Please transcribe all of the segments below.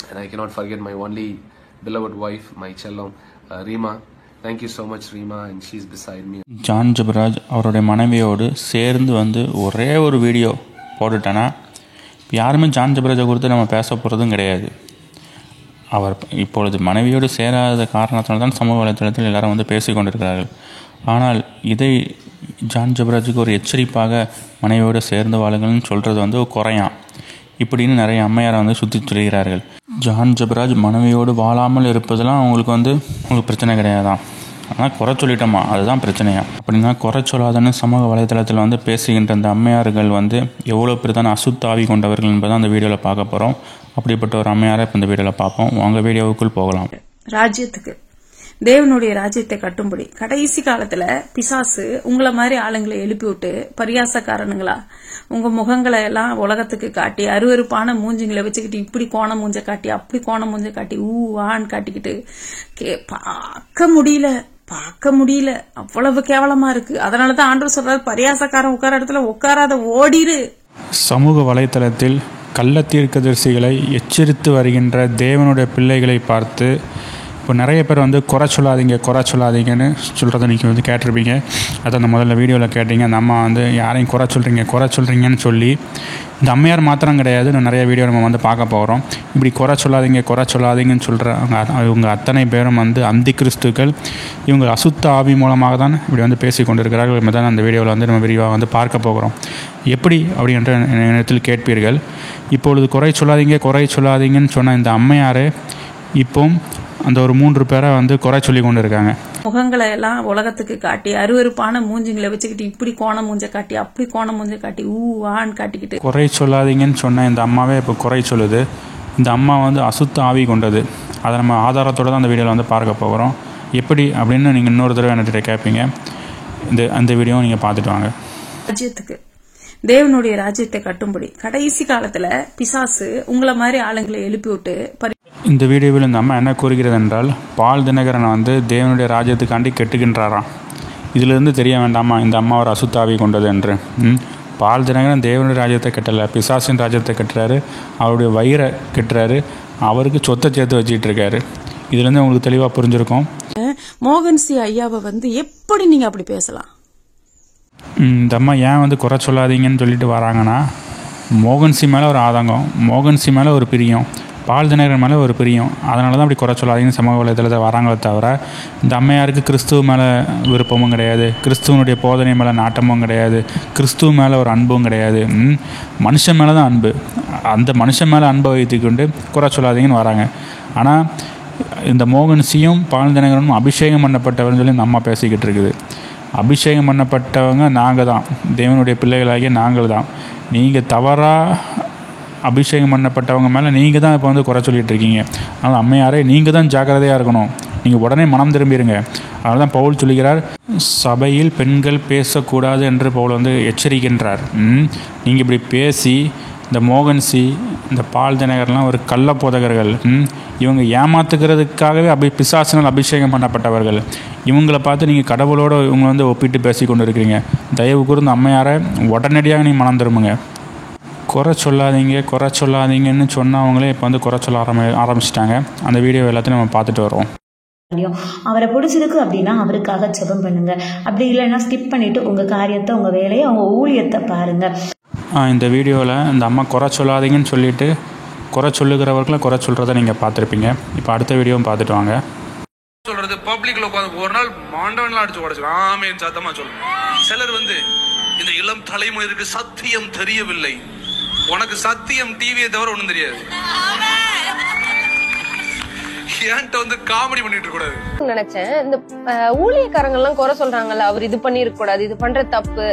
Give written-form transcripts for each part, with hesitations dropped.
And I cannot forget my only beloved wife, my chellam, Rima. Thank you so much, Rima, and she's beside me. John Jebaraj அவருடைய மனைவியோடு சேர்ந்து வந்து ஒரே ஒரு video போட்டுட்டேன்னா யாருமே John ஜெபராஜை குறித்து நம்ம பேச போகிறதும் கிடையாது. அவர் இப்பொழுது மனைவியோடு சேராத காரணத்தினால்தான் தான் சமூக வலைத்தளத்தில் எல்லாரும் வந்து பேசி கொண்டிருக்கிறார்கள். ஆனால் இதை ஜான் ஜெபராஜுக்கு ஒரு எச்சரிப்பாக மனைவியோடு சேர்ந்து வாழுங்கள்னு சொல்கிறது வந்து குறையாம் இப்படின்னு நிறைய அம்மையாரை வந்து சுற்றி சொல்கிறார்கள். ஜான் ஜெபராஜ் மனைவியோடு வாழாமல் இருப்பதெல்லாம் உங்களுக்கு பிரச்சனை கிடையாதான், ஆனால் குறை சொல்லிட்டோமா அதுதான் பிரச்சனையா. அப்படின்னா குறை சொல்லாதன்னு சமூக வலைதளத்தில் வந்து பேசுகின்ற அந்த அம்மையார்கள் வந்து எவ்வளோ பெரிதான அசுத்தாவி கொண்டவர்கள் என்பதை அந்த வீடியோவில் பார்க்க போகிறோம். அப்படிப்பட்ட ஒரு அம்மையாரை இப்போ இந்த வீடியோவில் பார்ப்போம். உங்கள் வீடியோவுக்குள் போகலாம். ராஜ்யத்துக்கு தேவனுடைய ராஜ்யத்தை கட்டும்படி கடைசி காலத்துல பிசாசு உங்களை மாதிரி ஆளுங்களை எழுப்பி விட்டு பரியாசக்காரனுங்களா உங்க முகங்களை எல்லாம் உலகத்துக்கு காட்டி அருவருப்பான மூஞ்சிங்களை வச்சுக்கிட்டு இப்படி கோண மூஞ்ச காட்டி அப்படி கோண மூஞ்ச காட்டி ஆன்னு காட்டிக்கிட்டு பார்க்க முடியல அவ்வளவு கேவலமா இருக்கு. அதனாலதான் ஆண்டவர் சொல்றாரு, பரியாசக்காரன் உட்கார இடத்துல உட்காராத ஓடிரு. சமூக வலைத்தளத்தில் கள்ளத்தீர்க்கதரிசிகளை எச்சரித்து வருகின்ற தேவனுடைய பிள்ளைகளை பார்த்து இப்போ நிறைய பேர் வந்து குறை சொல்லாதீங்கன்னு சொல்கிறத நீங்கள் வந்து கேட்டிருப்பீங்க. அதை அந்த முதல்ல வீடியோவில் கேட்டீங்க. அந்த அம்மா வந்து யாரையும் குறை சொல்கிறீங்கன்னு சொல்லி இந்த அம்மையார் மாத்திரம் கிடையாது, இன்னும் நிறைய வீடியோ நம்ம வந்து பார்க்க போகிறோம். இப்படி குறை சொல்லாதீங்கன்னு சொல்கிற இவங்க அத்தனை பேரும் வந்து அந்தி கிறிஸ்துக்கள். இவங்க அசுத்த ஆவி மூலமாக தான் இப்படி வந்து பேசி கொண்டிருக்கிறார்கள் என்பதை அந்த வீடியோவில் வந்து நம்ம விரிவாக வந்து பார்க்க போகிறோம். எப்படி அப்படின்ற நேரத்தில் கேட்பீர்கள். இப்பொழுது குறை சொல்லாதீங்கன்னு சொன்ன இந்த அம்மையார் இப்போ அந்த ஒரு 3 பேரை வந்து குறை சொல்லி கொண்டு இருக்காங்க. முகங்களை எல்லாம் உலகத்துக்கு காட்டி அருவருப்பான மூஞ்சிங்களை வச்சுக்கிட்டு இப்படி கோண மூஞ்ச காட்டி அப்படி கோண மூஞ்ச காட்டி ஆன்னு காட்டிக்கிட்டு குறை சொல்லாதீங்கன்னு சொன்ன இந்த அம்மாவே இப்போ குறை சொல்லுது. இந்த அம்மா வந்து அசுத்த ஆவி கொண்டது. அதை நம்ம ஆதாரத்தோடு தான் அந்த வீடியோவில் வந்து பார்க்க போகிறோம். எப்படி அப்படின்னு நீங்கள் இன்னொரு தடவை என்கிட்ட கேட்பீங்க. அந்த வீடியோவும் நீங்கள் பார்த்துட்டு வாங்க. ராஜ்யத்துக்கு தேவனுடைய ராஜ்யத்தை கட்டும்படி கடைசி காலத்துல பிசாசு உங்களை மாதிரி ஆளுங்களை எழுப்பி விட்டு இந்த வீடியோவில் இந்த அம்மா என்ன கூறுகிறது என்றால், பால் தினகரனை வந்து தேவனுடைய ராஜ்யத்துக்காண்டி கெட்டுகின்றாராம். இதிலிருந்து தெரிய வேண்டாமா இந்த அம்மா ஒரு அசுத்தாவி கொண்டது என்று. பால் தினகரன் தேவனுடைய ராஜ்யத்தை கட்டலை, பிசாசின் ராஜ்யத்தை கட்டுறாரு, அவருடைய வயிறை கட்டுறாரு, அவருக்கு சொத்தை சேர்த்து வச்சுக்கிட்டு இருக்காரு. இதுலேருந்து உங்களுக்கு தெளிவாக புரிஞ்சிருக்கும். மோகன்சி ஐயாவை வந்து எப்படி நீங்க அப்படி பேசலாம்? இந்த அம்மா ஏன் வந்து குறை சொல்லாதீங்கன்னு சொல்லிட்டு வராங்கன்னா, மோகன்சி மேலே ஒரு ஆதங்கம், மோகன்சி மேலே ஒரு பிரியம், பால் தினகரன் மேலே ஒரு பிரியம். அதனால தான் அப்படி குறை சொல்லாதீங்கன்னு சமூக வலைதளத்தில் வராங்களே தவிர இந்த அம்மையாருக்கு கிறிஸ்துவ மேலே விருப்பமும் கிடையாது, கிறிஸ்துவனுடைய போதனை மேலே நாட்டமும் கிடையாது, கிறிஸ்துவ மேலே ஒரு அன்பும் கிடையாது. மனுஷன் மேலே தான் அன்பு. அந்த மனுஷன் மேலே அன்பை வைத்துக்கொண்டு குறை சொல்லாதீங்கன்னு வராங்க. ஆனால் இந்த மோகன்சியும் பால் தினகரனும் அபிஷேகம் பண்ணப்பட்டவர்னு சொல்லி இந்த அம்மா பேசிக்கிட்டு இருக்குது. அபிஷேகம் பண்ணப்பட்டவங்க நாங்கள் தான், தேவனுடைய பிள்ளைகளாகிய நாங்கள் தான். நீங்கள் தவறாக அபிஷேகம் பண்ணப்பட்டவங்க மேலே நீங்கள் தான் இப்போ வந்து குறை சொல்லிகிட்டு இருக்கீங்க. அதனால் அம்மையாரே நீங்கள் தான் ஜாக்கிரதையாக இருக்கணும், நீங்கள் உடனே மனம் திரும்பிடுங்க. அதனால தான் பவுல் சொல்லுகிறார், சபையில் பெண்கள் பேசக்கூடாது என்று பவுல் வந்து எச்சரிக்கின்றார். நீங்கள் இப்படி பேசி இந்த மோகன்சி இந்த பால் தினகர்லாம் ஒரு கள்ள போதகர்கள், இவங்க ஏமாத்துக்கிறதுக்காகவே பிசாசினால் அபிஷேகம் பண்ணப்பட்டவர்கள். இவங்களை பார்த்து நீங்கள் கடவுளோடு இவங்க வந்து ஒப்பிட்டு பேசி கொண்டு இருக்கிறீங்க. தயவு கூர்ந்து அம்மையாரை உடனடியாக நீங்கள் மனம் திரும்புங்க. குறை சொல்லாதீங்கன்னு சொன்னவங்களே இப்போ வந்து குறை சொல்ல ஆரம்பிச்சிட்டாங்க. அந்த வீடியோ எல்லாத்தையும் நம்ம பார்த்துட்டு வரோம். அவரை பிடிச்சிருக்கு அப்படின்னா அவருக்காக ஜெபம் பண்ணுங்க. அப்படி இல்லைன்னா ஸ்கிப் பண்ணிட்டு உங்க காரியத்தை, உங்க வேலையை, உங்க ஊழியத்தை பாருங்க. இந்த வீடியோவில் இந்த அம்மா குறை சொல்லாதீங்கன்னு சொல்லிட்டு குறை சொல்லுகிறவர்களை குறை சொல்கிறத நீங்கள் பார்த்துருப்பீங்க. இப்போ அடுத்த வீடியோவும் பார்த்துட்டு வாங்க. சொல்றது பப்ளிக்ல உட்காந்து ஒரு நாள் மாண்டவன்லாம் அடிச்சு உடச்சிக்கலாம். ஆமேன் சத்தமா சொல்லுங்க. சிலர் வந்து இந்த இளம் தலைமுறைக்கு சத்தியம் தெரியவில்லை. உனக்கு சத்தியம் டிவியை தவிர ஒண்ணும் தெரியாது. என்கிட்ட வந்து காமெடி பண்ணிட்டு இருக்க கூடாது நினைச்சேன். இந்த ஊழியக்காரங்க எல்லாம் குறை சொல்றாங்கல்ல, அவர் இது பண்ணி இருக்க கூடாது, இது பண்ற தப்பு,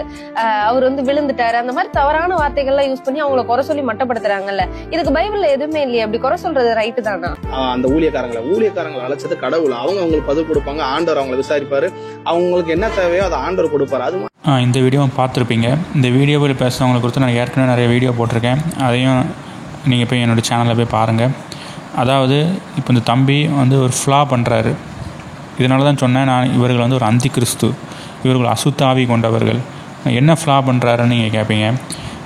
அவர் வந்து விழுந்துட்டாரு, அந்த மாதிரி தவறான வார்த்தைகள்லாம் யூஸ் பண்ணி அவங்கள குறை சொல்லி மட்டப்படுத்துறாங்கல்ல. இதுக்கு பைபிள்ல எதுவுமே இல்லையே. அப்படி குறை சொல்றது ரைட்டு தானா? அந்த ஊழியக்காரங்களை அழைச்சது கடவுள். அவங்களுக்கு பதில் கொடுப்பாங்க. ஆண்டவர் அவங்களை விசாரிப்பாரு. அவங்களுக்கு என்ன தேவையோ அதை ஆண்டவர் கொடுப்பாரு. அது இந்த வீடியோவை பார்த்துருப்பீங்க. இந்த வீடியோவில் பேசுகிறவங்களை குறித்து நான் ஏற்கனவே நிறைய வீடியோ போட்டிருக்கேன். அதையும் நீங்கள் போய் என்னோடய சேனலில் போய் பாருங்கள். அதாவது இப்போ இந்த தம்பி வந்து ஒரு ஃப்ளா பண்ணுறாரு. இதனால தான் சொன்னேன் நான், இவர்கள் வந்து ஒரு அந்தி கிறிஸ்து, இவர்கள் அசுத்த ஆவி கொண்டவர்கள். என்ன ஃப்ளா பண்ணுறாருன்னு நீங்கள் கேட்பீங்க.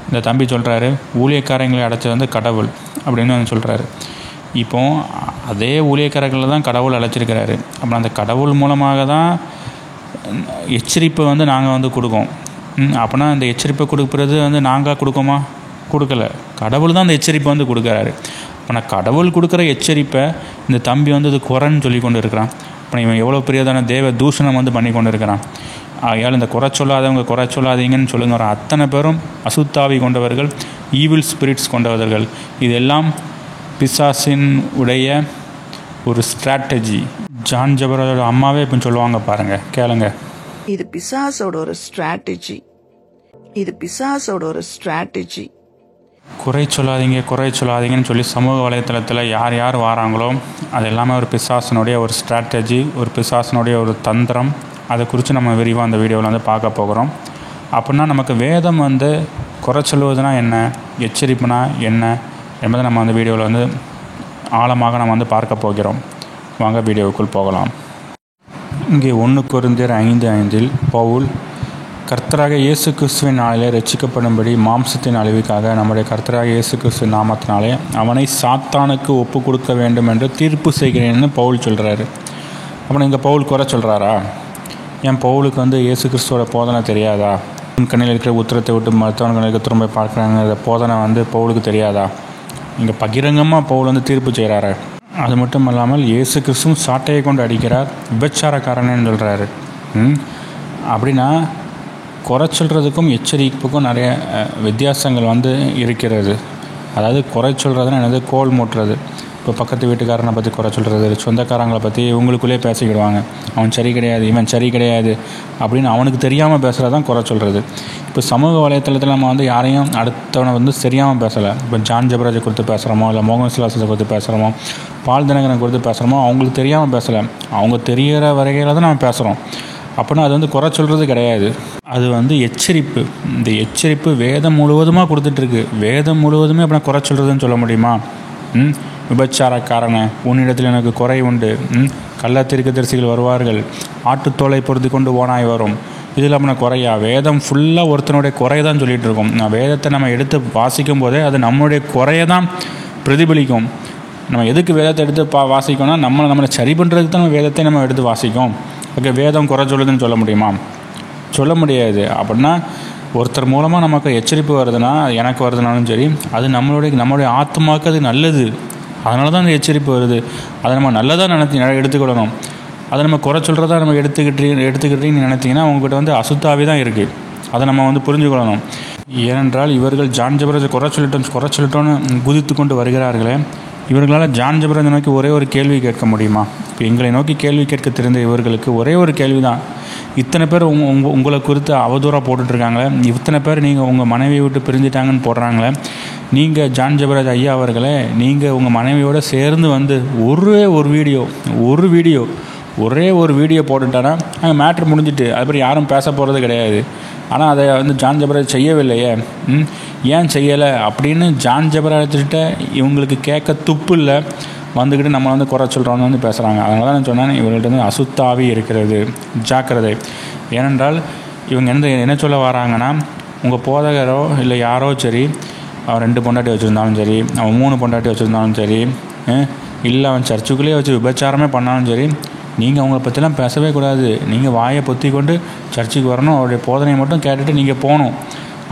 இந்த தம்பி சொல்கிறாரு, ஊழியக்காரங்களை அடைச்சது வந்து கடவுள் அப்படின்னு சொல்கிறாரு. இப்போ அதே ஊழியக்காரர்களில் தான் கடவுள் அழைச்சிருக்கிறாரு. அப்புறம் அந்த கடவுள் மூலமாக தான் எச்சரிப்பை வந்து நாங்கள் வந்து கொடுக்கோம். அப்படின்னா அந்த எச்சரிப்பை கொடுக்குறது வந்து நாங்கள் கொடுக்கோமா? கொடுக்கல. கடவுள் தான் அந்த எச்சரிப்பை வந்து கொடுக்குறாரு. ஆனால் கடவுள் கொடுக்குற எச்சரிப்பை இந்த தம்பி வந்து இது குறைன்னு சொல்லி கொண்டு இருக்கிறான். அப்புறம் இவன் எவ்வளோ பெரியதான தேவ தூஷணம் வந்து பண்ணி கொண்டு இருக்கிறான். ஆகையால் இந்த குறை சொல்லாதவங்க குறை சொல்லாதீங்கன்னு சொல்லுங்க. வர அத்தனை பேரும் அசுத்தாவி கொண்டவர்கள், ஈவில் ஸ்பிரிட்ஸ் கொண்டவர்கள். இதெல்லாம் பிசாசின் உடைய ஒரு ஸ்ட்ராட்டஜி. ஜான் ஜபராஜோட அம்மாவே இப்போ சொல்லுவாங்க பாருங்க, கேளுங்க. இது பிசாசோட ஒரு ஸ்ட்ராட்டஜி. இது பிசாசோட ஒரு ஸ்ட்ராட்டஜி. குறை சொல்லாதீங்கன்னு சொல்லி சமூக வலைத்தளத்தில் யார் யார் வராங்களோ அது எல்லாமே ஒரு பிசாசனுடைய ஒரு ஸ்ட்ராட்டஜி, ஒரு பிசாசனுடைய ஒரு தந்திரம். அதை குறித்து நம்ம விரிவாக அந்த வீடியோவில் வந்து பார்க்க போகிறோம். அப்படின்னா நமக்கு வேதம் வந்து குறை சொல்லுவதுனா என்ன, எச்சரிப்புனா என்ன என்பதை நம்ம அந்த வீடியோவில் வந்து ஆழமாக நம்ம வந்து பார்க்க போகிறோம். வாங்க வீடியோவுக்குள் போகலாம். இங்கே 1 கொரிந்தியர் 5:5 பவுல், கர்த்தராக இயேசு கிறிஸ்துவின் நாளிலே ரட்சிக்கப்படும்படி மாம்சத்தின் அழிவுக்காக நம்முடைய கர்த்தராக இயேசு கிறிஸ்து நாமத்தினாலே அவனை சாத்தானுக்கு ஒப்பு கொடுக்க வேண்டும் என்று தீர்ப்பு செய்கிறேன்னு பவுல் சொல்கிறாரு. அப்புறம் இங்கே பவுல் குறை சொல்கிறாரா? ஏன் பவுலுக்கு வந்து இயேசு கிறிஸ்துவோட போதனை தெரியாதா? கண்ணில் இருக்கிற உத்திரத்தை விட்டு மருத்துவன் கண்ணில் திரும்ப பார்க்குறாங்க போதனை வந்து பவுலுக்கு தெரியாதா? இங்கே பகிரங்கமாக பவுல் வந்து தீர்ப்பு செய்கிறாரு. அது மட்டும் இல்லாமல் இயேசு கிறிஸ்துவும் சாட்டையை கொண்டு அடிக்கிறார், விபச்சாரக்காரன்னு சொல்கிறாரு. அப்படின்னா குறை சொல்கிறதுக்கும் எச்சரிப்புக்கும் நிறைய வித்தியாசங்கள் வந்து இருக்கிறது. அதாவது குறை சொல்கிறதுனா என்னது, கோல் மூட்டுறது. இப்போ பக்கத்து வீட்டுக்காரனை பற்றி குறை சொல்கிறது, சொந்தக்காரங்களை பற்றி இவங்களுக்குள்ளே பேசிக்கிடுவாங்க. அவன் சரி கிடையாது, இவன் சரி கிடையாது அப்படின்னு அவனுக்கு தெரியாமல் பேசுகிறது தான் குறை சொல்கிறது. இப்போ சமூக வலைத்தளத்தில் நம்ம வந்து யாரையும் அடுத்தவனை வந்து சரியாமல் பேசலை. இப்போ ஜான் ஜபராஜை குறித்து பேசுகிறோமோ, இல்லை மோகன் சிலாசத்தை குறித்து பேசுகிறோமோ, பால் தினகரன் குறித்து பேசுகிறோமோ, அவங்களுக்கு தெரியாமல் பேசலை. அவங்க தெரிகிற வரையில் தான் நம்ம பேசுகிறோம். அப்படின்னா அது வந்து குறை சொல்கிறது கிடையாது, அது வந்து எச்சரிப்பு. இந்த எச்சரிப்பு வேதம் முழுவதுமாக கொடுத்துட்ருக்கு. வேதம் முழுவதுமே அப்படின்னா குறை சொல்கிறதுன்னு சொல்ல முடியுமா? விபச்சாரக்காரன, உன்னிடத்தில் எனக்கு குறை உண்டு, கள்ளத்தீர்க்கதரிசிகள் வருவார்கள், ஆட்டுத்தோலை பொருத்தி கொண்டு ஓனாய் வரும், இதில் அப்படின்னா குறையா? வேதம் ஃபுல்லாக ஒருத்தனுடைய குறையை தான் சொல்லிகிட்டு இருக்கோம். வேதத்தை நம்ம எடுத்து வாசிக்கும் போதே அது நம்மளுடைய குறையை தான் பிரதிபலிக்கும். நம்ம எதுக்கு வேதத்தை எடுத்து வாசிக்கோம்னா நம்மளை சரி பண்ணுறதுக்கு தான் நம்ம வேதத்தை நம்ம எடுத்து வாசிக்கும். ஓகே, வேதம் குறை சொல்லுதுன்னு சொல்ல முடியுமா? சொல்ல முடியாது. அப்படின்னா ஒருத்தர் மூலமாக நமக்கு எச்சரிப்பு வருதுன்னா, எனக்கு வருதுனாலும் சரி, அது நம்மளுடைய ஆத்மாவுக்கு அது நல்லது. அதனால தான் அந்த எச்சரிப்பு வருது. அதை நம்ம நல்லதாக எடுத்துக்கிடணும். அதை நம்ம குறை சொல்கிறதா நம்ம எடுத்துக்கிட்டீங்கன்னு நினைத்தீங்கன்னா உங்கள்கிட்ட வந்து அசுத்தாவி தான் இருக்குது. அதை நம்ம வந்து புரிஞ்சுக்கொள்ளணும். ஏனென்றால் இவர்கள் ஜான் ஜபராஜை குறை சொல்லிட்டோன்னு குதித்து கொண்டு வருகிறார்களே, இவர்களால் ஜான் ஜபராஜை நோக்கி ஒரே ஒரு கேள்வி கேட்க முடியுமா? இப்போ எங்களை நோக்கி கேள்வி கேட்க தெரிந்த இவர்களுக்கு ஒரே ஒரு கேள்வி தான். இத்தனை பேர் உங்களை குறித்து அவதூறாக போட்டுட்ருக்காங்களே, இத்தனை பேர் நீங்கள் உங்கள் மனைவியை விட்டு பிரிஞ்சிட்டாங்கன்னு போடுறாங்களே, நீங்கள் ஜான் ஜபராஜ் ஐயா அவர்களே, நீங்கள் உங்கள் மனைவியோடு சேர்ந்து வந்து ஒரே ஒரு வீடியோ போட்டுட்டானா அங்கே மேட்ரு முடிஞ்சிட்டு அதுபடி யாரும் பேச போகிறது கிடையாது. ஆனால் அதை வந்து ஜான் ஜபராஜ் செய்யவில்லையே, ஏன் செய்யலை அப்படின்னு ஜான் ஜபராஜ்கிட்ட இவங்களுக்கு கேட்க துப்பு இல்லை. வந்துக்கிட்டு நம்ம வந்து குறை சொல்கிறோன்னு வந்து பேசுகிறாங்க. அதனால தான் நான் சொன்னேன், இவங்கள்ட்ட வந்து அசுத்தாவி இருக்கிறது, ஜாக்கிரதை. ஏனென்றால் இவங்க என்ன சொல்ல வராங்கன்னா, உங்கள் போதகரோ இல்லை யாரோ சரி, அவன் 2 பொண்டாட்டி வச்சுருந்தாலும் சரி, அவன் 3 பொண்டாட்டி வச்சுருந்தாலும் சரி, இல்லை அவன் சர்ச்சுக்குள்ளேயே வச்சு விபச்சாரமே பண்ணாலும் சரி, நீங்கள் அவங்கள பற்றிலாம் பேசவே கூடாது. நீங்கள் வாயை பொத்தி கொண்டு சர்ச்சுக்கு வரணும், அவருடைய போதனையை மட்டும் கேட்டுட்டு நீங்கள் போகணும்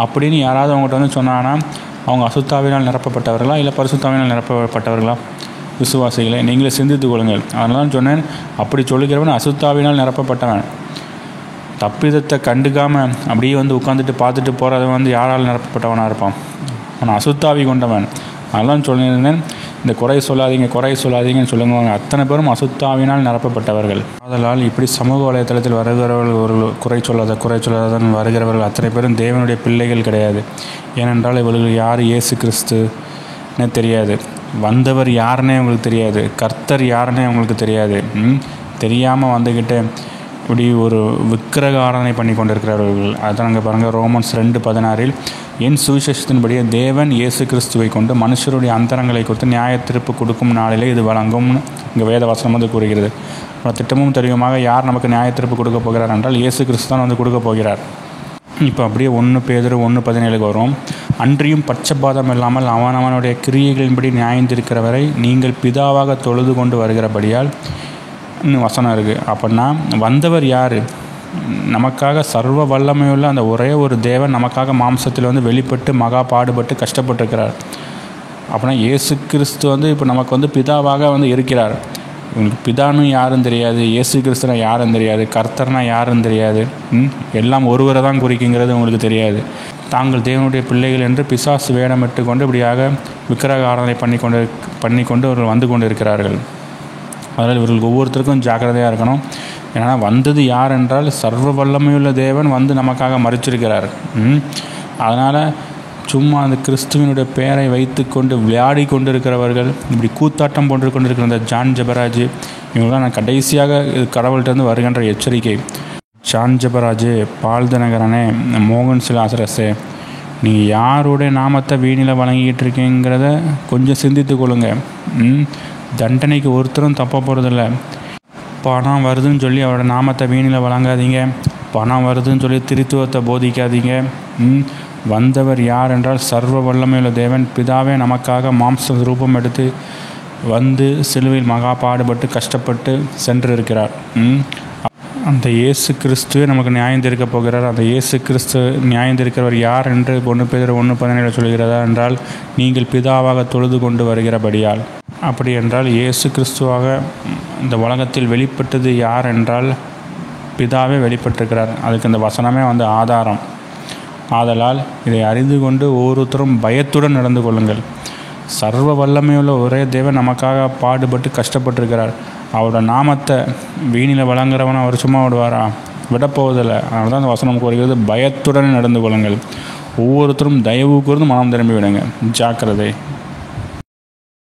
அப்படின்னு யாராவது அவங்ககிட்ட வந்து சொன்னாங்கன்னா அவங்க அசுத்தாவினால் நிரப்பப்பட்டவர்களா இல்லை பரிசுத்தாவினால் நிரப்பப்பட்டவர்களா? விசுவாசிகளை நீங்களே சிந்தித்துக் கொள்ளுங்கள். அதனால தான் சொன்னேன், அப்படி சொல்லுகிறவன் அசுத்தாவினால் நிரப்பப்பட்டவன். தப்பிதத்தை கண்டுக்காமல் அப்படியே வந்து உட்காந்துட்டு பார்த்துட்டு போகிறவன் வந்து யாரால் நிரப்பப்பட்டவனாக இருப்பான்? அவன் அசுத்தாவி கொண்டவன். அதெல்லாம் சொல்லியிருந்தேன், இந்த குறை சொல்லாதீங்கன்னு சொல்லுவாங்க. அத்தனை பேரும் அசுத்தாவினால் நிரப்பப்பட்டவர்கள். அதனால் இப்படி சமூக வலைத்தளத்தில் வருகிறவர்கள் ஒரு குறை சொல்லாதன்னு வருகிறவர்கள் அத்தனை பேரும் தேவனுடைய பிள்ளைகள் கிடையாது. ஏனென்றால் இவர்கள் யார் இயேசு கிறிஸ்துன்னு தெரியாது, வந்தவர் யாருன்னே அவங்களுக்கு தெரியாது, கர்த்தர் யாருன்னே அவங்களுக்கு தெரியாது. தெரியாமல் வந்துக்கிட்டு இப்படி ஒரு விக்கிரக ஆராதனை பண்ணி கொண்டிருக்கிறவர்கள். அதான் அங்கே பாருங்கள், ரோமன்ஸ் 2:16 என் சுவிசேஷத்தின்படியே தேவன் இயேசு கிறிஸ்துவை கொண்டு மனுஷருடைய அந்தரங்களை குறித்து நியாய தீர்ப்பு கொடுக்கும் நாளிலே இது வழங்கும்னு இங்கே வேத வசனம் வந்து கூறுகிறது. திட்டமும் தெரியுமாக யார் நமக்கு நியாய தீர்ப்பு கொடுக்க போகிறார் என்றால் இயேசு கிறிஸ்து தான் வந்து கொடுக்க போகிறார். இப்போ அப்படியே 1 பேதுரு 1:17 வரும். அன்றியும் பட்சபாதம் இல்லாமல் அவனவனுடைய கிரியைகளின்படி நியாயந்திருக்கிறவரை நீங்கள் பிதாவாக தொழுது கொண்டு வருகிறபடியால் இன்னும் வசனம் இருக்குது. அப்படின்னா வந்தவர் யார்? நமக்காக சர்வ வல்லமையுள்ள அந்த ஒரே ஒரு தேவன் நமக்காக மாம்சத்தில் வந்து வெளிப்பட்டு மகா பாடுபட்டு கஷ்டப்பட்டிருக்கிறார். அப்படின்னா இயேசு கிறிஸ்து இப்போ நமக்கு பிதாவாக இருக்கிறார். உங்களுக்கு பிதான்னு யாரும் தெரியாது, இயேசு கிறிஸ்துனா யாரும் தெரியாது, கர்த்தர்னா யாரும் தெரியாது, எல்லாம் ஒருவரை தான் குறிக்குங்கிறது உங்களுக்கு தெரியாது. தாங்கள் தேவனுடைய பிள்ளைகள் என்று பிசாசு வேடமிட்டு கொண்டு இப்படியாக விக்கிரக ஆராதனை பண்ணி கொண்டு அவர்கள் வந்து கொண்டு இருக்கிறார்கள். அதனால் இவர்களுக்கு ஒவ்வொருத்தருக்கும் ஜாக்கிரதையாக இருக்கணும். ஏன்னா வந்தது யார் என்றால் சர்வ வல்லமையுள்ள தேவன் நமக்காக மறிச்சிருக்கிறார். அதனால் சும்மா அந்த கிறிஸ்துவனுடைய பெயரை வைத்து கொண்டு விளையாடி கொண்டிருக்கிறவர்கள், இப்படி கூத்தாட்டம் போன்று கொண்டிருக்கிற இந்த ஜான் ஜெபராஜ், இவங்களாம் நான் கடைசியாக கடவுள்கிட்டருந்து வருகின்ற எச்சரிக்கை. ஜான் ஜெபராஜ், பால்தனகரனே, மோகன் சிலாசரசே, நீங்கள் யாருடைய நாமத்தை வீணில் வழங்கிக்கிட்டு இருக்கீங்கிறத கொஞ்சம் சிந்தித்து கொள்ளுங்க. தண்டனைக்கு ஒருத்தரும் தப்ப போகிறதில்ல. பணம் வருதுன்னு சொல்லி அவரோட நாமத்தை வீணில் வழங்காதீங்க. பணம் வருதுன்னு சொல்லி திருத்துவத்தை போதிக்காதீங்க. வந்தவர் யார் என்றால் சர்வ வல்லமையுள்ள தேவன் பிதாவே நமக்காக மாம்ச ரூபம் எடுத்து வந்து சிலுவையில் மகா பாடுபட்டு கஷ்டப்பட்டு சென்று இருக்கிறார். அந்த இயேசு கிறிஸ்துவே நமக்கு நியாயந்திருக்க போகிறார். அந்த இயேசு கிறிஸ்து நியாயந்திருக்கிறவர் யார் என்று 1 Peter 1:17 சொல்கிறதா என்றால் நீங்கள் பிதாவாக தொழுது கொண்டு வருகிறபடியால். அப்படி என்றால் இயேசு கிறிஸ்துவாக இந்த உலகத்தில் வெளிப்பட்டது யார் என்றால் பிதாவே வெளிப்பட்டிருக்கிறார். அதுக்கு இந்த வசனமே ஆதாரம். ஆதலால் இதை அறிந்து கொண்டு ஒவ்வொருத்தரும் பயத்துடன் நடந்து கொள்ளுங்கள். சர்வ வல்லமையுள்ள ஒரே தேவன் நமக்காக பாடுபட்டு கஷ்டப்பட்டிருக்கிறார். அவரோட நாமத்தை வீணில் வழங்குறவனை அவர் சும்மா விடுவாரா? விடப்போவதில்லை. அதனால தான் அந்த வசனம் நமக்கு வருகிறது, பயத்துடன் நடந்து கொள்ளுங்கள். ஒவ்வொருத்தரும் தயவு கூர்ந்து மனம் திரும்பி விடுங்க. ஜாக்கிரதை.